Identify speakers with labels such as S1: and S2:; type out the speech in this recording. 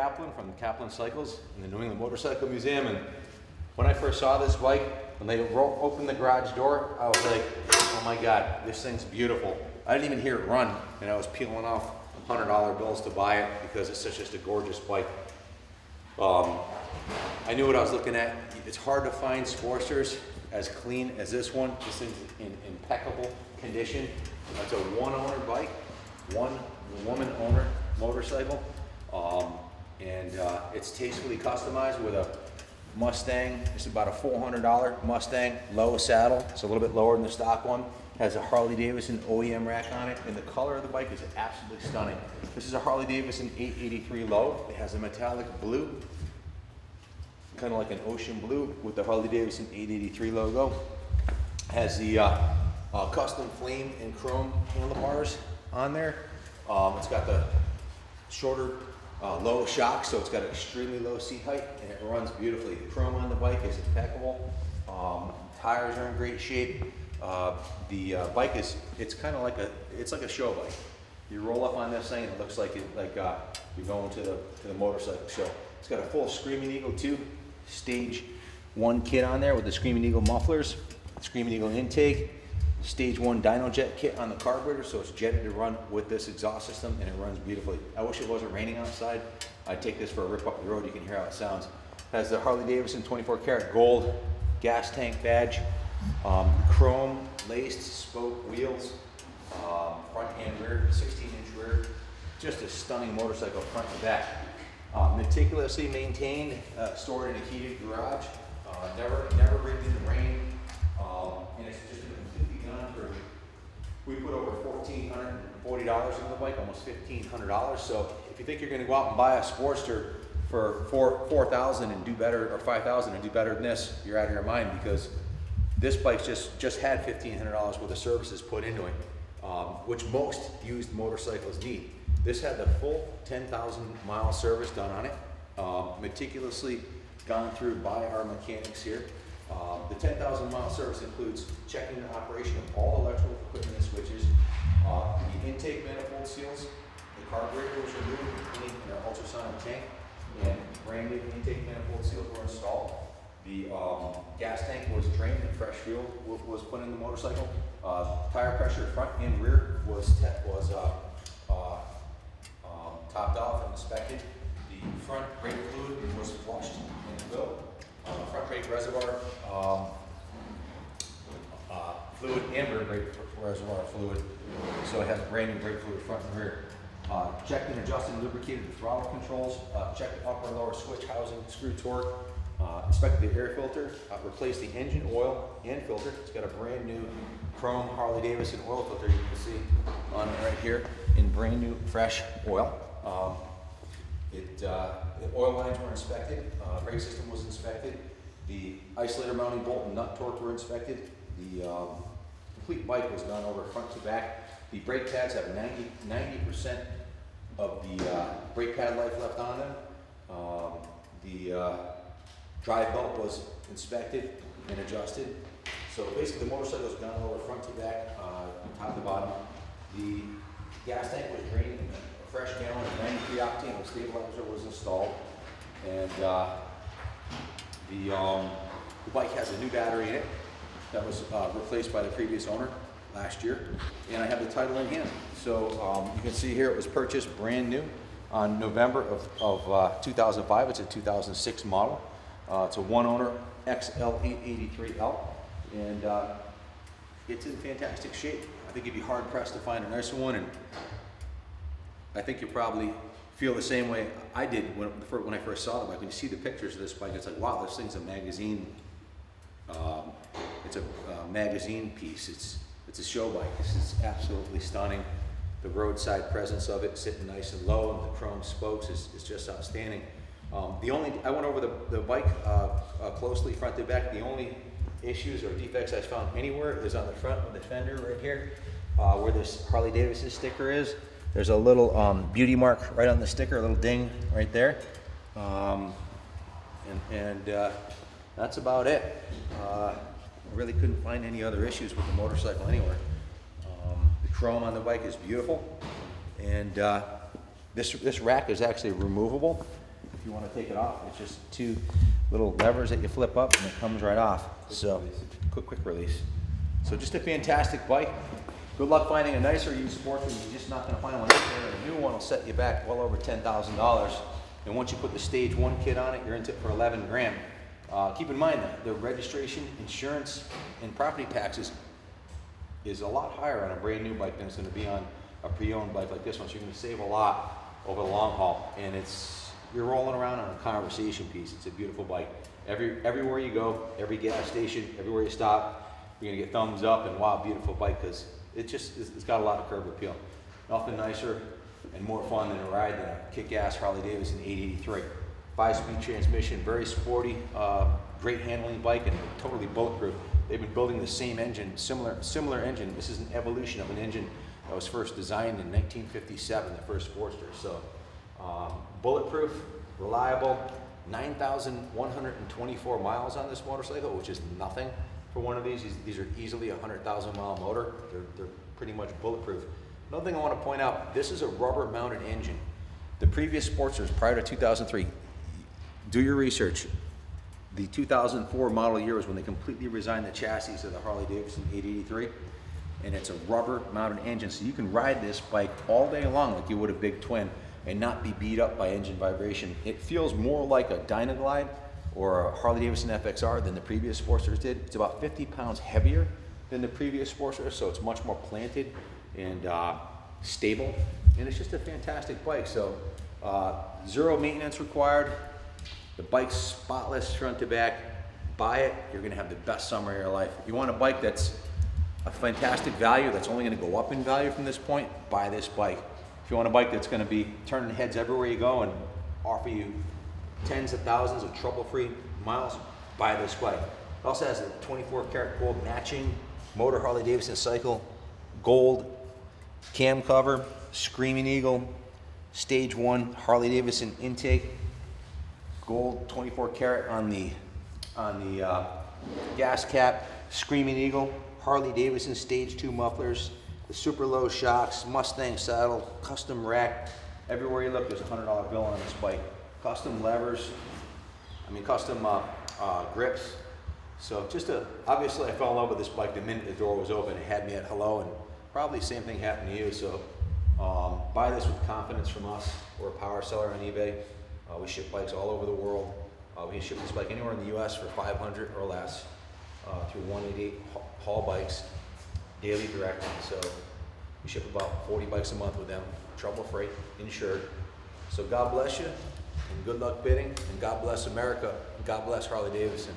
S1: Kaplan from Kaplan Cycles in the New England Motorcycle Museum, and when I first saw this bike, when they opened the garage door, I was like, oh my God, this thing's beautiful. I didn't even hear it run, and I was peeling off $100 bills to buy it because it's such just a gorgeous bike. I knew what I was looking at. It's hard to find Sportsters as clean as this one. This thing's in impeccable condition. It's a one-owner bike, one woman owner motorcycle, and it's tastefully customized with a Mustang. It's about a $400 Mustang, low saddle. It's a little bit lower than the stock one. Has a Harley Davidson OEM rack on it, and the color of the bike is absolutely stunning. This is a Harley Davidson 883 low. It has a metallic blue, kind of like an ocean blue with the Harley Davidson 883 logo. Has the custom flame and chrome handlebars on there. It's got the shorter low shocks, so it's got an extremely low seat height, and it runs beautifully. The chrome on the bike is impeccable. Tires are in great shape. The bike is, it's kind of like a show bike. You roll up on this thing and it looks like you're going to the motorcycle show. It's got a full Screaming Eagle 2 Stage 1 kit on there with the Screaming Eagle mufflers, Screaming Eagle intake, Stage 1 dyno jet kit on the carburetor, so it's jetted to run with this exhaust system, and it runs beautifully. I wish it wasn't raining outside. I'd take this for a rip up the road. You can hear how it sounds. Has the Harley Davidson 24 karat gold gas tank badge, chrome laced spoke wheels, front and rear, 16-inch rear. Just a stunning motorcycle front to back. Meticulously maintained, stored in a heated garage, never ridden in the rain, and it's just been completely done for. We put over $1,440 into the bike, almost $1,500. So if you think you're going to go out and buy a Sportster for $4,000 and do better, or $5,000 and do better than this, you're out of your mind, because this bike's just had $1,500 worth of services put into it, which most used motorcycles need. This had the full 10,000 mile service done on it, meticulously gone through by our mechanics here. The 10,000 mile service includes checking the operation of all electrical equipment and switches, the intake manifold seals, the carburetor was removed, in an ultrasonic tank, and brand new intake manifold seals were installed. The gas tank was drained and fresh fuel was put in the motorcycle. Tire pressure front and rear was topped off and inspected. The front brake fluid was flushed and filled. Front brake reservoir fluid and rear brake reservoir fluid. So it has brand new brake fluid front and rear. Checked and adjusted and lubricated the throttle controls. Checked the upper and lower switch housing, screw torque. Inspected the air filter. Replaced the engine oil and filter. It's got a brand new chrome Harley Davidson oil filter you can see on it right here in brand new fresh oil. The oil lines were inspected, brake system was inspected, the isolator mounting bolt and nut torque were inspected, the complete bike was done over front to back. The brake pads have 90% of the brake pad life left on them. The drive belt was inspected and adjusted. So basically the motorcycle was done over front to back, top to bottom. The gas tank was drained. A fresh gallon of 93 octane with stabilizer was installed, and the bike has a new battery in it that was replaced by the previous owner last year, and I have the title in hand. So you can see here it was purchased brand new on November of 2005. It's a 2006 model. It's a one-owner XL883L, and it's in fantastic shape. I think you'd be hard-pressed to find a nicer one, and I think you probably feel the same way I did when I first saw the bike. When you see the pictures of this bike, it's like, wow, this thing's a magazine. It's a magazine piece. It's a show bike. This is absolutely stunning. The roadside presence of it, sitting nice and low, and the chrome spokes is just outstanding. I went over the bike closely, front to back. The only issues or defects I found anywhere is on the front of the fender right here, where this Harley Davidson sticker is. There's a little beauty mark right on the sticker, a little ding right there. That's about it. I really couldn't find any other issues with the motorcycle anywhere. The chrome on the bike is beautiful, and this rack is actually removable. if you want to take it off, it's just two little levers that you flip up and it comes right off. So quick release. So just a fantastic bike. Good luck finding a nicer used sportsman. You're just not going to find one out there. A new one will set you back well over $10,000. And once you put the stage 1 kit on it, you're into it for 11 grand. Keep in mind that the registration, insurance, and property taxes is a lot higher on a brand new bike than it's going to be on a pre-owned bike like this one. So you're going to save a lot over the long haul. And you're rolling around on a conversation piece. It's a beautiful bike. Everywhere you go, every gas station, everywhere you stop, you're going to get thumbs up and wow, beautiful bike, because it's got a lot of curb appeal. Nothing nicer and more fun than a ride than a kick-ass Harley Davidson 883. 5-speed transmission, very sporty, great handling bike, and totally bulletproof. They've been building the same engine, similar engine. This is an evolution of an engine that was first designed in 1957, the first Sportster. So bulletproof, reliable, 9,124 miles on this motorcycle, which is nothing for one of these. These are easily a 100,000 mile motor. They're pretty much bulletproof. Another thing I want to point out, this is a rubber mounted engine. The previous Sportsters prior to 2003, do your research. The 2004 model year was when they completely redesigned the chassis of the Harley Davidson 883, and it's a rubber mounted engine, so you can ride this bike all day long like you would a big twin and not be beat up by engine vibration. It feels more like a Dynaglide or a Harley Davidson FXR than the previous Sportsters did. It's about 50 pounds heavier than the previous Sportster, so it's much more planted and stable, and it's just a fantastic bike. So zero maintenance required. The bike's spotless front to back. Buy it, you're gonna have the best summer of your life. If you want a bike that's a fantastic value, that's only gonna go up in value from this point, buy this bike. If you want a bike that's gonna be turning heads everywhere you go and offer you tens of thousands of trouble-free miles, buy this bike. It also has a 24 karat gold matching motor Harley Davidson cycle, gold cam cover, Screaming Eagle, stage 1 Harley Davidson intake, gold 24 karat on the gas cap, Screaming Eagle, Harley Davidson stage 2 mufflers, the super low shocks, Mustang saddle, custom rack. Everywhere you look, there's a $100 bill on this bike. Custom levers, custom grips. So obviously I fell in love with this bike the minute the door was open. It had me at hello, and probably the same thing happened to you. So buy this with confidence from us. We're a power seller on eBay. We ship bikes all over the world. We can ship this bike anywhere in the US for $500 or less through 188 Haul Bikes, daily direct. So we ship about 40 bikes a month with them, trouble free, insured. So God bless you, and good luck bidding, and God bless America, and God bless Harley Davidson.